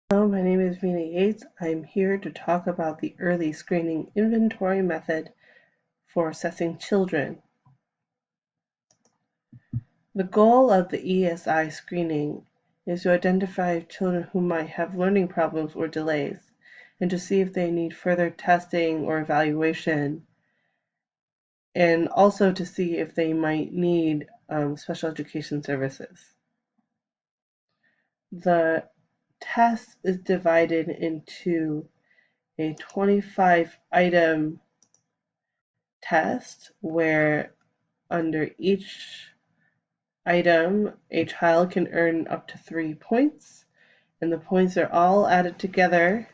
Hello, my name is Vina Yates. I'm here to talk about the early screening inventory method for assessing children. The goal of the ESI screening is to identify children who might have learning problems or delays, and to see if they need further testing or evaluation, and also to see if they might need special education services. The test is divided into a 25-item test where under each item a child can earn up to 3 points, and the points are all added together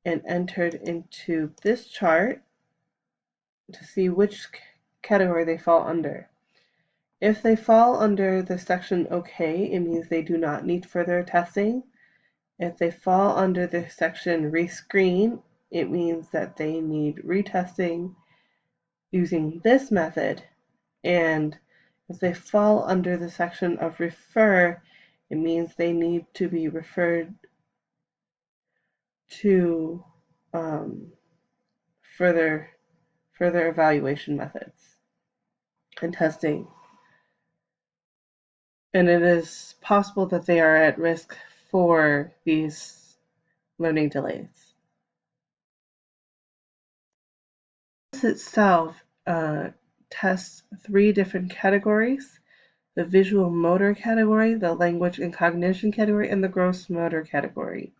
and entered into this chart to see which category they fall under. If they fall under the section OK, it means they do not need further testing. If they fall under the section rescreen, it means that they need retesting using this method. And if they fall under the section of refer, it means they need to be referred to further evaluation methods and testing. And it is possible that they are at risk for these learning delays. This itself tests 3 different categories: the visual motor category, the language and cognition category, and the gross motor category.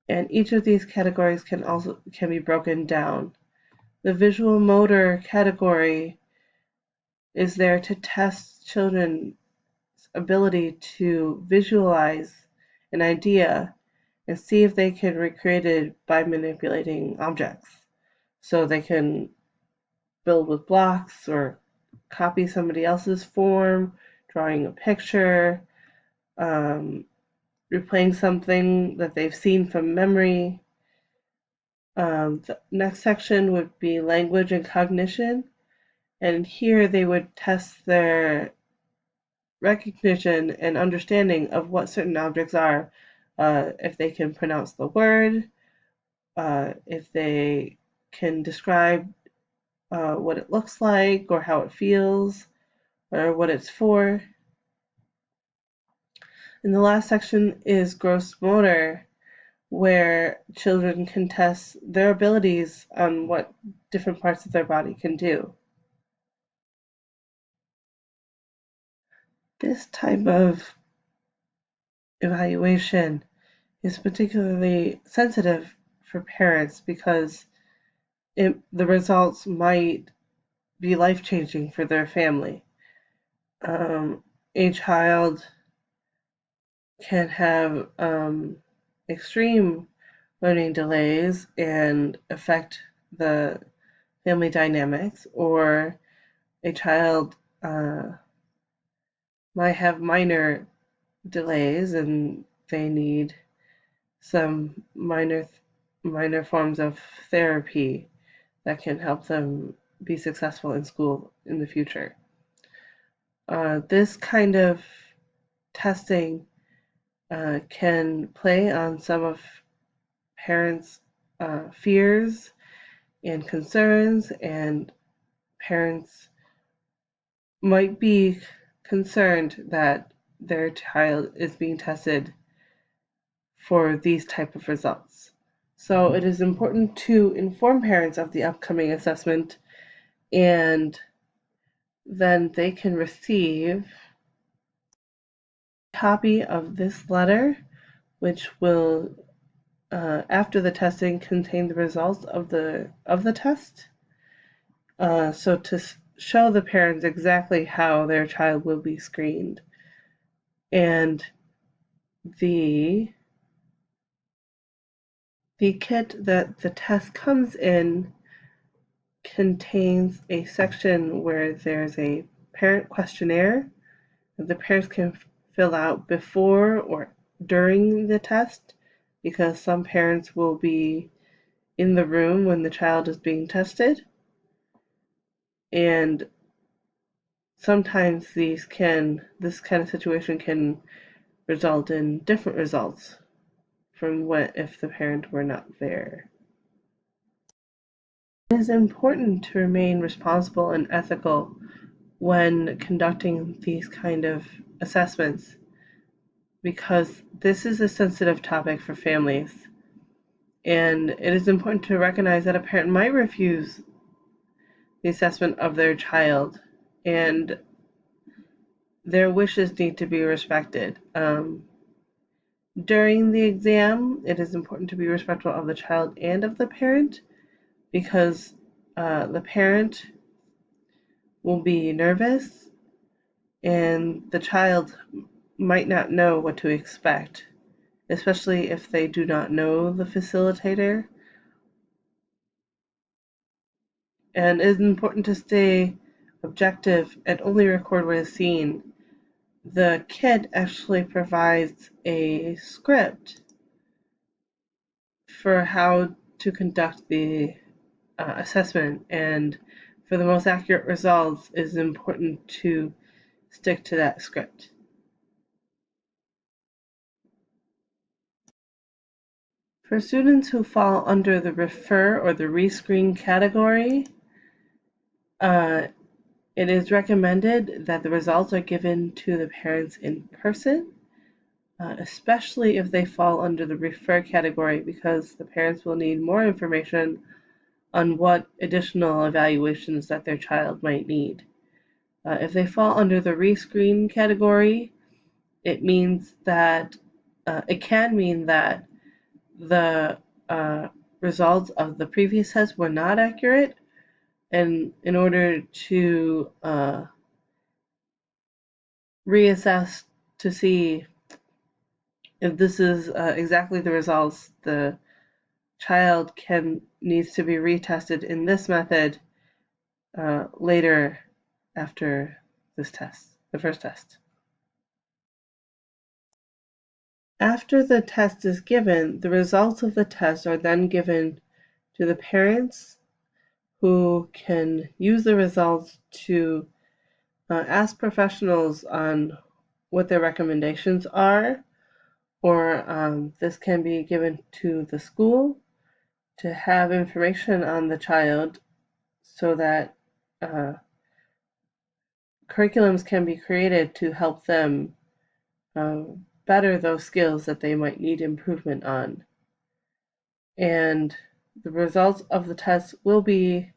And each of these categories can be broken down. The visual motor category is there to test children's ability to visualize an idea and see if they can recreate it by manipulating objects. So they can build with blocks or copy somebody else's form, drawing a picture, replaying something that they've seen from memory. The next section would be language and cognition, and here they would test their recognition and understanding of what certain objects are, if they can pronounce the word, if they can describe what it looks like or how it feels or what it's for. And the last section is gross motor, where children can test their abilities on what different parts of their body can do. This type of evaluation is particularly sensitive for parents because the results might be life-changing for their family. A child can have extreme learning delays and affect the family dynamics, or a child might have minor delays and they need some minor forms of therapy that can help them be successful in school in the future. This kind of testing can play on some of parents' fears and concerns, and parents might be concerned that their child is being tested for these type of results. So it is important to inform parents of the upcoming assessment, and then they can receive a copy of this letter, which will, after the testing, contain the results of the test. So to show the parents exactly how their child will be screened. And the kit that the test comes in contains a section where there's a parent questionnaire that the parents can fill out before or during the test, because some parents will be in the room when the child is being tested, and sometimes this kind of situation can result in different results from what if the parent were not there. It is important to remain responsible and ethical when conducting these kind of assessments because this is a sensitive topic for families. And it is important to recognize that a parent might refuse the assessment of their child, and their wishes need to be respected. During the exam, it is important to be respectful of the child and of the parent because the parent will be nervous and the child might not know what to expect, especially if they do not know the facilitator. And it is important to stay objective and only record what is seen. The kit actually provides a script for how to conduct the assessment, and for the most accurate results, it is important to stick to that script. For students who fall under the refer or the rescreen category, it is recommended that the results are given to the parents in person, especially if they fall under the refer category, because the parents will need more information on what additional evaluations that their child might need. If they fall under the rescreen category, it means that it can mean that the results of the previous test were not accurate, and in order to reassess to see if this is exactly the results, the child needs to be retested in this method later after this test, the first test. After the test is given, the results of the test are then given to the parents who can use the results to ask professionals on what their recommendations are, or this can be given to the school to have information on the child so that curriculums can be created to help them better those skills that they might need improvement on. And the results of the test will be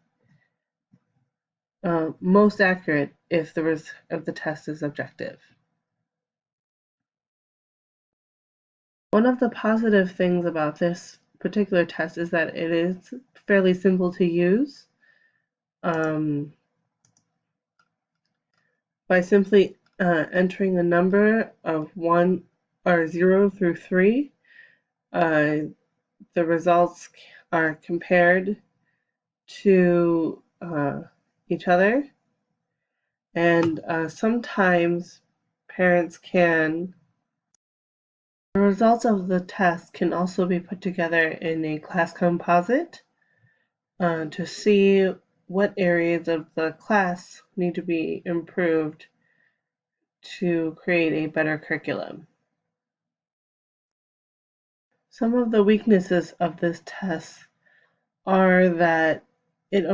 most accurate if the test is objective. One of the positive things about this particular test is that it is fairly simple to use. By simply entering a number of 1 or 0 through 3, the results are compared to each other, and sometimes parents can. The results of the test can also be put together in a class composite to see what areas of the class need to be improved to create a better curriculum. Some of the weaknesses of this test are that it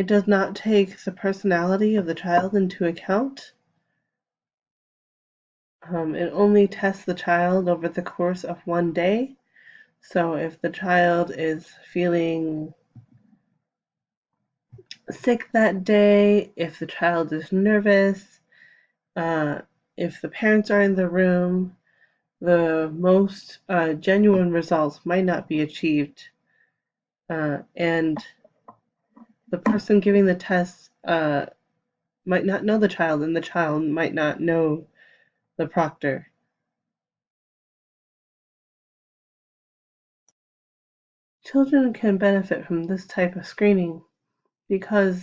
does not take the personality of the child into account. It only tests the child over the course of one day. So if the child is feeling sick that day, if the child is nervous, if the parents are in the room, the most genuine results might not be achieved. And the person giving the test might not know the child, and the child might not know the proctor. Children can benefit from this type of screening because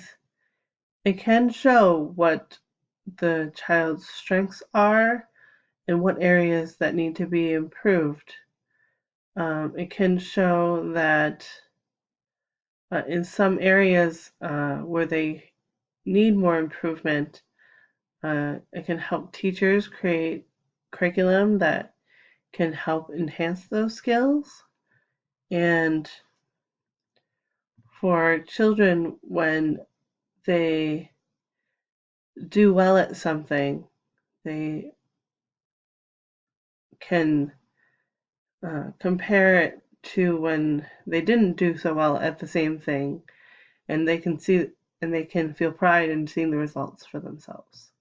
it can show what the child's strengths are and what areas that need to be improved. It can show that in some areas where they need more improvement, It can help teachers create curriculum that can help enhance those skills. And for children, when they do well at something, they can compare it to when they didn't do so well at the same thing, and they can feel pride in seeing the results for themselves.